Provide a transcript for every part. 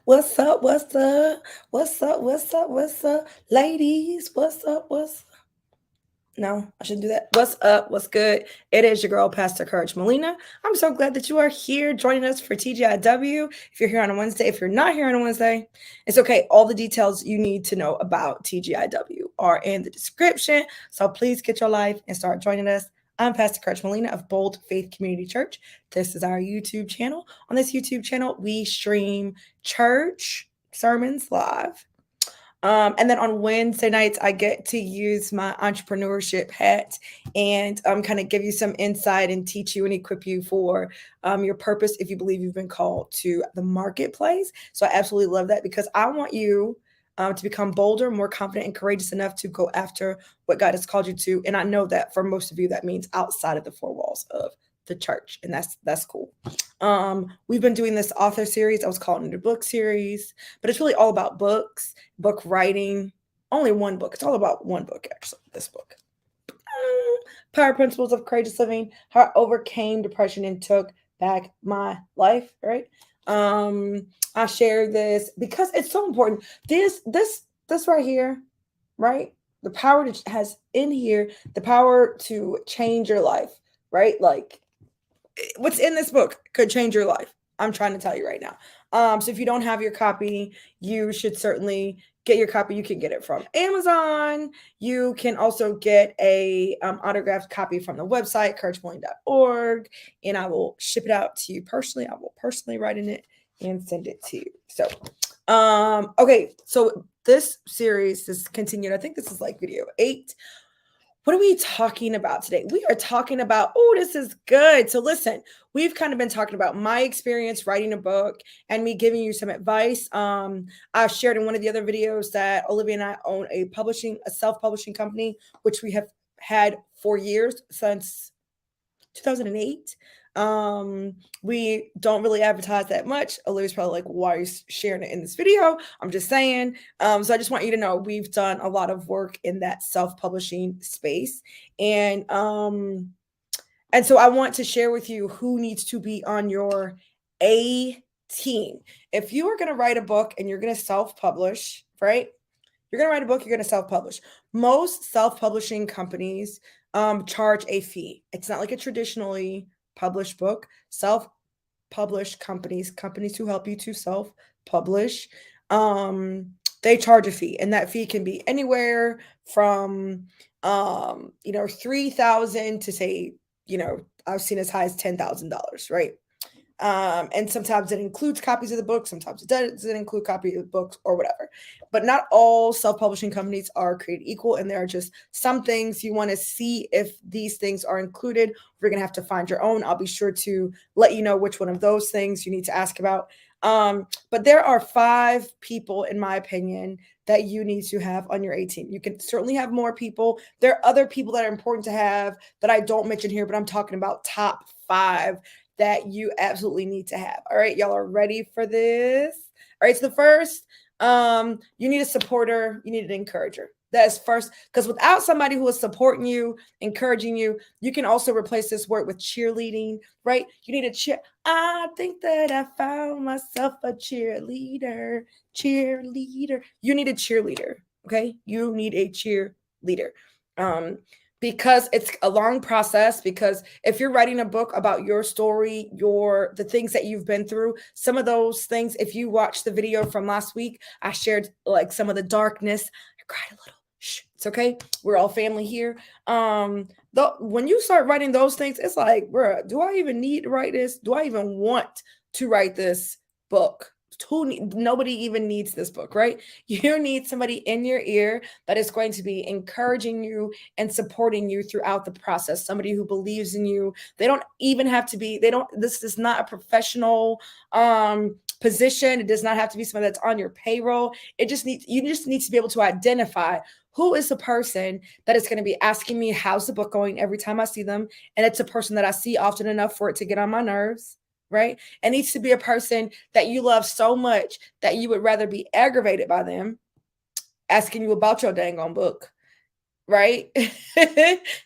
What's up? What's up? What's up? What's up? What's up? Ladies, what's up? What's No, I shouldn't do that. What's up? What's good? It is your girl, Pastor Courage Molina. I'm so glad that you are here joining us for TGIW. If you're here on a Wednesday, if you're not here on a Wednesday, it's okay. All the details you need to know about TGIW are in the description. So please get your life and start joining us. I'm Pastor Courage Molina of Bold Faith Community Church. This is our YouTube channel. On this YouTube channel, we stream church sermons live. And then on Wednesday nights, I get to use my entrepreneurship hat and kind of give you some insight and teach you and equip you for your purpose if you believe you've been called to the marketplace. So I absolutely love that because I want you to become bolder, more confident, and courageous enough to go after what God has called you to. And I know that for most of you, that means outside of the four walls of the church, and that's cool. We've been doing this author series. I was calling it a book series, but it's really all about books, book writing. Only one book. It's all about one book, actually. This book, Power Principles of Courageous Living: How I Overcame Depression and Took Back My Life. Right. I share this because it's so important. This right here, right? The power that has in here, the power to change your life. Right, like what's in this book could change your life. I'm trying to tell you right now. So if you don't have your copy, you should certainly get your copy. You can get it from Amazon. You can also get a autographed copy from the website, couragemoline.org, and I will ship it out to you personally. I will personally write in it and send it to you. So, okay. So this series is continued. I think this is like video 8. What are we talking about today? We are talking about, oh, this is good. So listen, we've kind of been talking about my experience writing a book and me giving you some advice. I shared in one of the other videos that Olivia and I own a self-publishing company, which we have had for years, since 2008. We don't really advertise that much. Olivia's probably like, why are you sharing it in this video? I'm just saying. So I just want you to know we've done a lot of work in that self-publishing space. And so I want to share with you who needs to be on your A team. If you are going to write a book and you're going to self-publish, right? You're going to write a book, you're going to self-publish. Most self-publishing companies charge a fee. It's not like a traditionally published book. Self-published companies who help you to self-publish, they charge a fee, and that fee can be anywhere from $3,000 to, say, I've seen as high as $10,000, right? And sometimes it includes copies of the book. Sometimes it doesn't include copies of the books or whatever. But not all self-publishing companies are created equal. And there are just some things you want to see if these things are included. We're going to have to find your own. I'll be sure to let you know which one of those things you need to ask about. But there are 5 people, in my opinion, that you need to have on your A team. You can certainly have more people. There are other people that are important to have that I don't mention here, but I'm talking about top 5 that you absolutely need to have. All right, y'all are ready for this? All right, so the first, you need a supporter, you need an encourager. That is first, because without somebody who is supporting you, encouraging you, you can also replace this word with cheerleading, right? You need a cheer. I think that I found myself a cheerleader. You need a cheerleader, okay? You need a cheerleader. Because it's a long process, because if you're writing a book about your story, the things that you've been through, some of those things, if you watch the video from last week, I shared like some of the darkness. I cried a little. Shh, it's okay. We're all family here. When you start writing those things, it's like, bruh, do I even need to write this? Do I even want to write this book? Nobody even needs this book, right? You need somebody in your ear that is going to be encouraging you and supporting you throughout the process. Somebody who believes in you. They don't even have to be, this is not a professional position. It does not have to be someone that's on your payroll. You just need to be able to identify who is the person that is going to be asking me, how's the book going, every time I see them. And it's a person that I see often enough for it to get on my nerves. Right? It needs to be a person that you love so much that you would rather be aggravated by them asking you about your dang on book, right?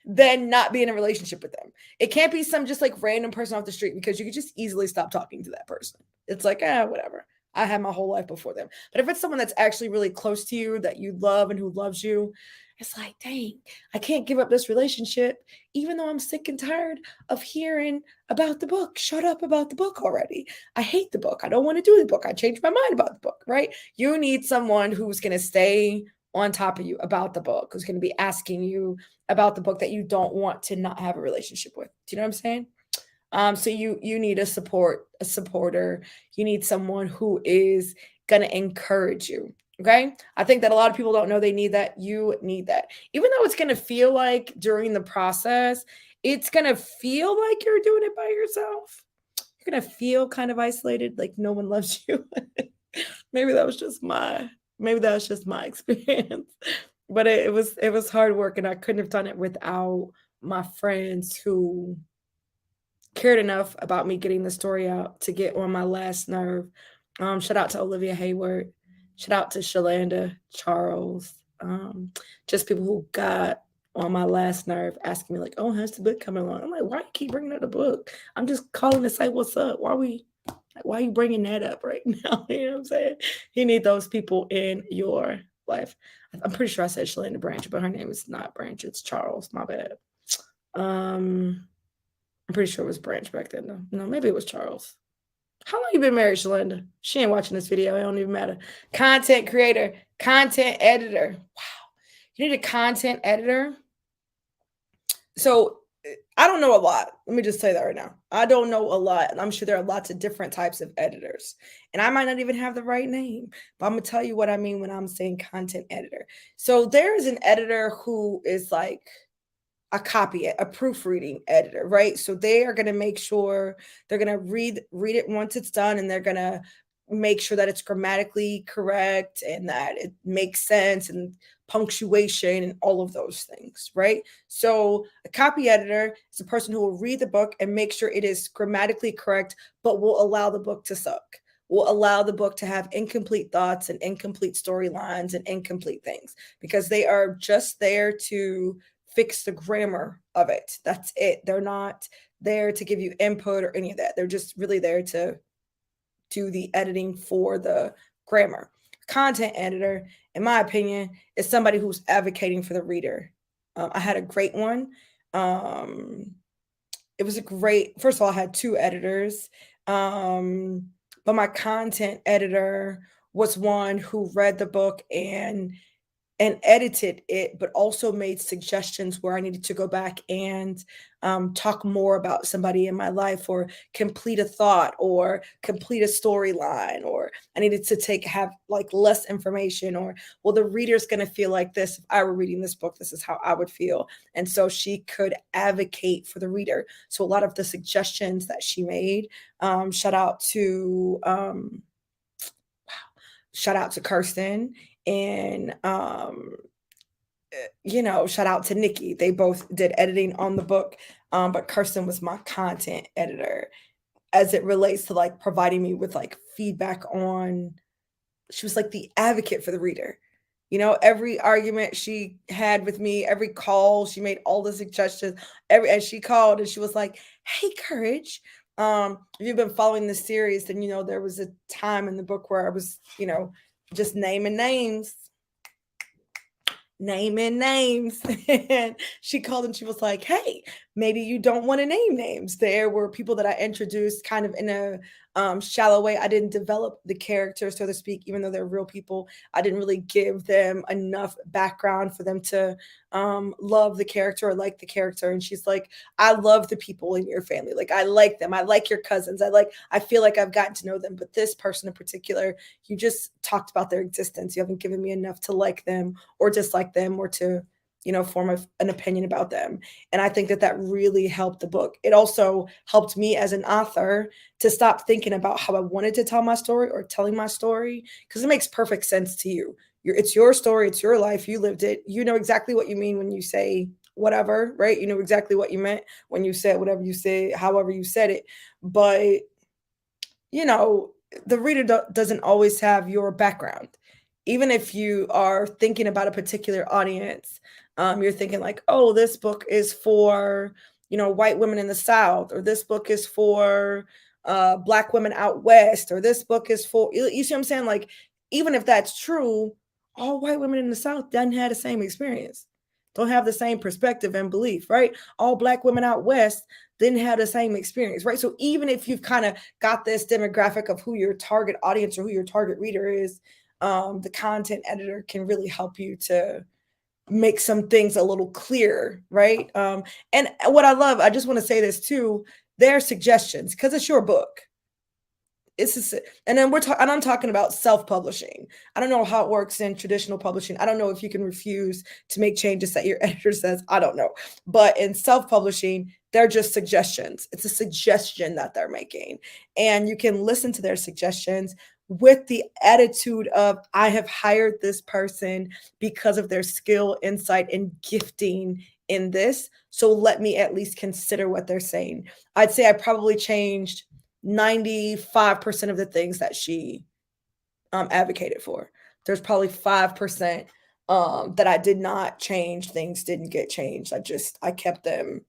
Than not be in a relationship with them. It can't be some just like random person off the street, because you could just easily stop talking to that person. It's like, whatever. I had my whole life before them. But if it's someone that's actually really close to you, that you love and who loves you, it's like, dang, I can't give up this relationship, even though I'm sick and tired of hearing about the book. Shut up about the book already. I hate the book. I don't want to do the book. I changed my mind about the book, right? You need someone who's going to stay on top of you about the book, who's going to be asking you about the book that you don't want to not have a relationship with. Do you know what I'm saying? So you need a supporter. You need someone who is gonna encourage you. Okay. I think that a lot of people don't know they need that. You need that. Even though it's gonna feel like during the process, it's gonna feel like you're doing it by yourself. You're gonna feel kind of isolated, like no one loves you. maybe that was just my maybe that was just my experience. But it was hard work, and I couldn't have done it without my friends who cared enough about me getting the story out to get on my last nerve. Shout out to Olivia Hayward. Shout out to Shalanda Charles. Just people who got on my last nerve asking me like, "Oh, how's the book coming along?" I'm like, "Why you keep bringing up the book? I'm just calling to say what's up. Why are you bringing that up right now?" You know what I'm saying? You need those people in your life. I'm pretty sure I said Shalanda Branch, but her name is not Branch. It's Charles. My bad. I'm pretty sure it was Branch back then, though. No, maybe it was Charles. How long you been married, Shalanda? She ain't watching this video. It don't even matter. Content creator, content editor. Wow. You need a content editor. So I don't know a lot. Let me just say that right now. I don't know a lot. And I'm sure there are lots of different types of editors. And I might not even have the right name. But I'm going to tell you what I mean when I'm saying content editor. So there is an editor who is like a proofreading editor, right? So they are going to make sure they're going to read it once it's done, and they're going to make sure that it's grammatically correct and that it makes sense, and punctuation and all of those things, right? So a copy editor is a person who will read the book and make sure it is grammatically correct, but will allow the book to suck, will allow the book to have incomplete thoughts and incomplete storylines and incomplete things, because they are just there to fix the grammar of it. That's it. They're not there to give you input or any of that. They're just really there to do the editing for the grammar. Content editor, in my opinion, is somebody who's advocating for the reader. I had a great one. It was a great, first of all, I had two editors. But my content editor was one who read the book and edited it, but also made suggestions where I needed to go back and talk more about somebody in my life, or complete a thought, or complete a storyline, or I needed to have like less information, or, well, the reader's going to feel like this. If I were reading this book, this is how I would feel. And so she could advocate for the reader. So a lot of the suggestions that she made, shout out to Kirsten, and shout out to Nikki. They both did editing on the book, but Kirsten was my content editor as it relates to like providing me with like feedback on. She was like the advocate for the reader. Every argument she had with me, every call, she made all the suggestions. And she called and she was like, "Hey, Courage. If you've been following this series, then there was a time in the book where I was, just naming names. And she called and she was like, "Hey, maybe you don't want to name names." There were people that I introduced kind of in a shallow way. I didn't develop the character, so to speak, even though they're real people. I didn't really give them enough background for them to love the character or like the character. And she's like, "I love the people in your family. Like, I like them. I like your cousins. I feel like I've gotten to know them. But this person in particular, you just talked about their existence. You haven't given me enough to like them or dislike them, or to form an opinion about them." And I think that really helped the book. It also helped me as an author to stop thinking about how I wanted to tell my story or telling my story, because it makes perfect sense to you. It's your story, it's your life, you lived it. You know exactly what you mean when you say whatever, right? You know exactly what you meant when you said whatever you said, however you said it. But the reader doesn't always have your background. Even if you are thinking about a particular audience, you're thinking like, "Oh, this book is for, white women in the South," or "This book is for Black women out west, or this book is for, you see what I'm saying? Like, even if that's true, all white women in the South doesn't have the same experience, don't have the same perspective and belief, right? All Black women out west didn't have the same experience, right? So even if you've kind of got this demographic of who your target audience or who your target reader is, the content editor can really help you to make some things a little clearer, right? And what I love, I just want to say this too, their suggestions, because it's your book. And then and I'm talking about self-publishing. I don't know how it works in traditional publishing. I don't know if you can refuse to make changes that your editor says. I don't know. But in self-publishing, they're just suggestions. It's a suggestion that they're making. And you can listen to their suggestions with the attitude of, I have hired this person because of their skill, insight, and gifting in this. So let me at least consider what they're saying. I'd say I probably changed 95% of the things that she advocated for. There's probably 5% that I did not change. Things didn't get changed. I kept them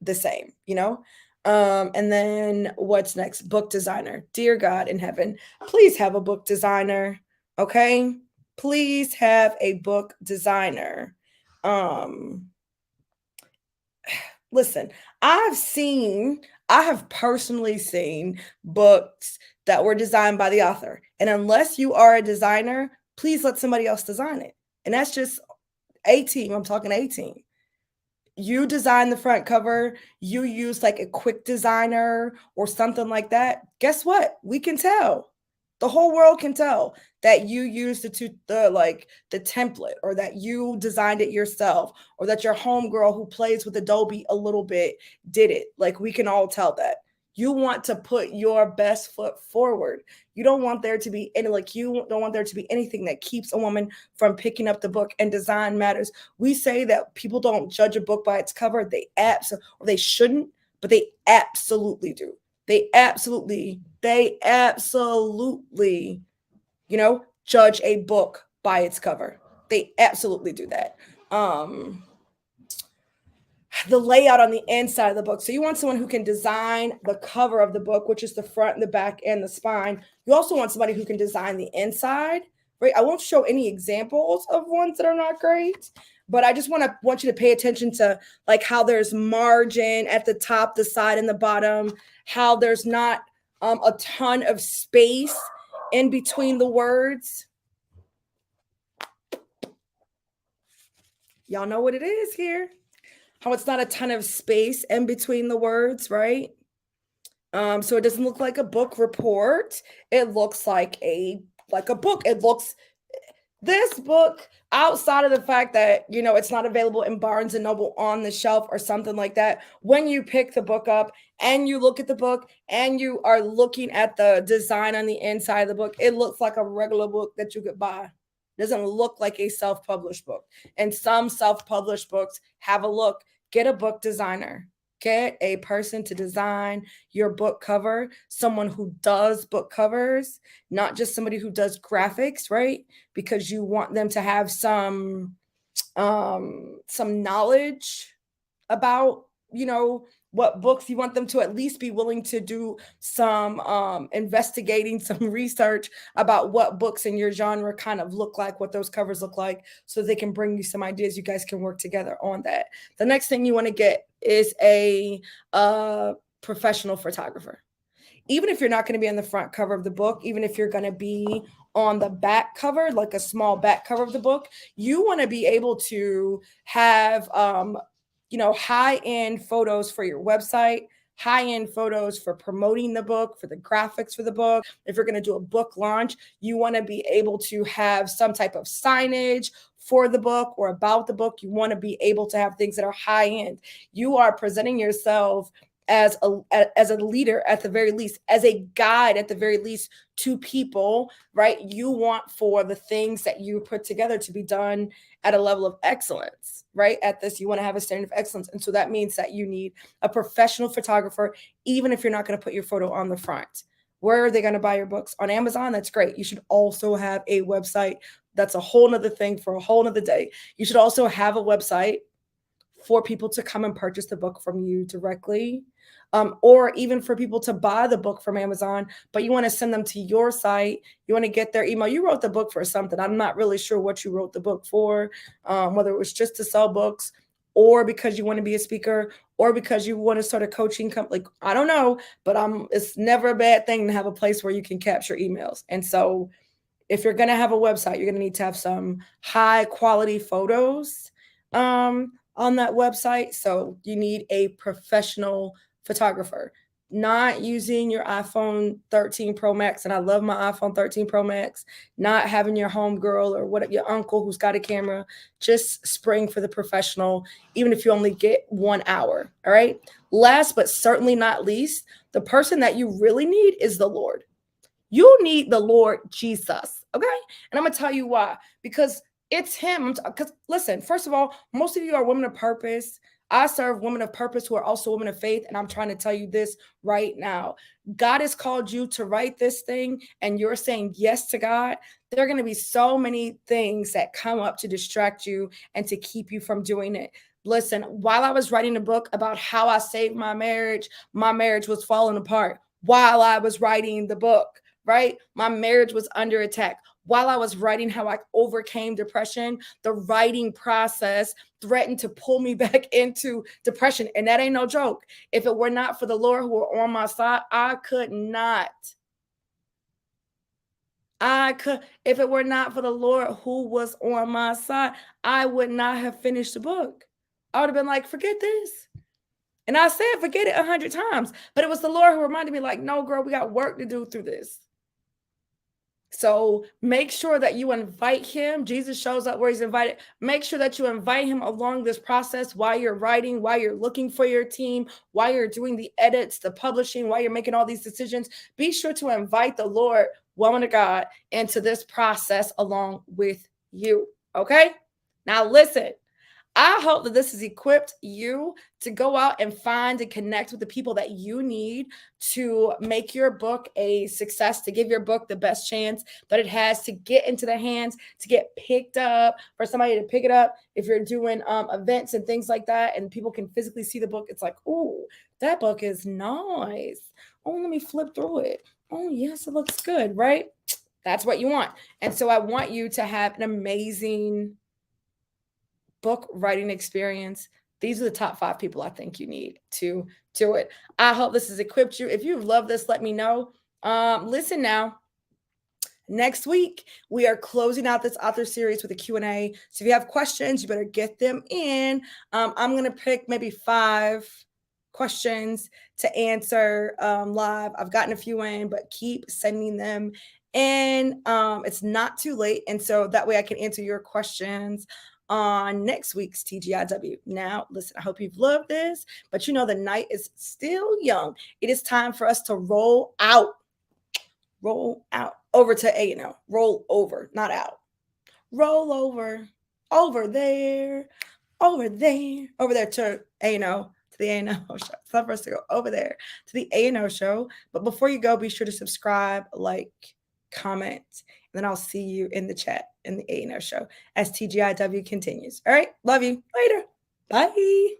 the same, you know? And then what's next? Book designer. Dear God in heaven, please have a book designer. Okay. Please have a book designer. Listen, I have personally seen books that were designed by the author. And unless you are a designer, please let somebody else design it. And that's just A team. I'm talking A team. You design the front cover, you use like a quick designer or something like that. Guess what? We can tell. The whole world can tell that you used the template, or that you designed it yourself, or that your homegirl who plays with Adobe a little bit did it. Like, we can all tell that. You want to put your best foot forward. You don't want there to be anything that keeps a woman from picking up the book. And design matters. We say that people don't judge a book by its cover. They shouldn't, but they absolutely do. They absolutely, judge a book by its cover. They absolutely do that. The layout on the inside of the book. So you want someone who can design the cover of the book, which is the front, the back, and the spine. You also want somebody who can design the inside, right? I won't show any examples of ones that are not great, but I just want you to pay attention to like how there's margin at the top, the side, and the bottom, how there's not a ton of space in between the words. Y'all know what it is here. How it's not a ton of space in between the words, right? So it doesn't look like a book report. It looks like a book. This book, outside of the fact that, it's not available in Barnes and Noble on the shelf or something like that, when you pick the book up and you look at the book and you are looking at the design on the inside of the book, it looks like a regular book that you could buy. It doesn't look like a self-published book. And some self-published books have a look. Get a book designer. Get a person to design your book cover, someone who does book covers, not just somebody who does graphics, right? Because you want them to have some knowledge about, what books. You want them to at least be willing to do some investigating, some research about what books in your genre kind of look like, what those covers look like, so they can bring you some ideas. You guys can work together on that. The next thing you want to get is a professional photographer. Even if you're not going to be on the front cover of the book, even if you're going to be on the back cover, like a small back cover of the book, you want to be able to have high-end photos for your website, high-end photos for promoting the book, for the graphics for the book. If you're going to do a book launch, you want to be able to have some type of signage for the book or about the book. You want to be able to have things that are high-end. You are presenting yourself as a leader at the very least, as a guide at the very least to people, right? You want for the things that you put together to be done at a level of excellence, right? At this, you want to have a standard of excellence. And so that means that you need a professional photographer, even if you're not going to put your photo on the front. Where are they going to buy your books? On Amazon? That's great. You should also have a website. That's a whole nother thing for a whole nother day. You should also have a website for people to come and purchase the book from you directly. Or even for people to buy the book from Amazon, but you want to send them to your site. You want to get their email. You wrote the book for something. I'm not really sure what you wrote the book for, whether it was just to sell books or because you want to be a speaker or because you want to start a coaching company. Like, I don't know, but it's never a bad thing to have a place where you can capture emails. And so if you're going to have a website, you're going to need to have some high quality photos on that website. So you need a professional photographer, not using your iPhone 13 Pro Max. And I love my iPhone 13 Pro Max, not having your homegirl or what your uncle who's got a camera, just spring for the professional, even if you only get 1 hour. All right. Last, but certainly not least, the person that you really need is the Lord. You need the Lord Jesus, okay? And I'm going to tell you why. Because it's him. Because listen, first of all, most of you are women of purpose. I serve women of purpose who are also women of faith. And I'm trying to tell you this right now. God has called you to write this thing and you're saying yes to God. There are going to be so many things that come up to distract you and to keep you from doing it. Listen, while I was writing a book about how I saved my marriage was falling apart while I was writing the book. Right? My marriage was under attack. While I was writing how I overcame depression, the writing process threatened to pull me back into depression. And that ain't no joke. If it were not for the Lord who were on my side, I could not. If it were not for the Lord who was on my side, I would not have finished the book. I would have been like, forget this. And I said, forget it 100 times. But it was the Lord who reminded me, like, no, girl, we got work to do through this. So make sure that you invite him. Jesus shows up where he's invited. Make sure that you invite him along this process while you're writing, while you're looking for your team, while you're doing the edits, the publishing, while you're making all these decisions. Be sure to invite the Lord, woman of God, into this process along with you. Okay? Now listen. I hope that this has equipped you to go out and find and connect with the people that you need to make your book a success, to give your book the best chance that it has to get into the hands, to get picked up, for somebody to pick it up. If you're doing events and things like that, and people can physically see the book, it's like, oh, that book is nice. Oh, let me flip through it. Oh, yes, it looks good, right? That's what you want. And so I want you to have an amazing book writing experience. These are the top 5 people I think you need to do it. I hope this has equipped you. If you love this, let me know. Listen now. Next week, we are closing out this author series with a Q&A. So if you have questions, you better get them in. I'm going to pick maybe 5 questions to answer live. I've gotten a few in, but keep sending them. And it's not too late. And so that way I can answer your questions on next week's TGIW. Now, listen, I hope you've loved this, but you know the night is still young. It is time for us to roll out over to A&O. Roll over, not out. Roll over there to A&O, to the A&O show. It's time for us to go over there to the A&O show. But before you go, be sure to subscribe, like, comment, and then I'll see you in the chat in the A&O show as TGIW continues. All right. Love you. Later. Bye.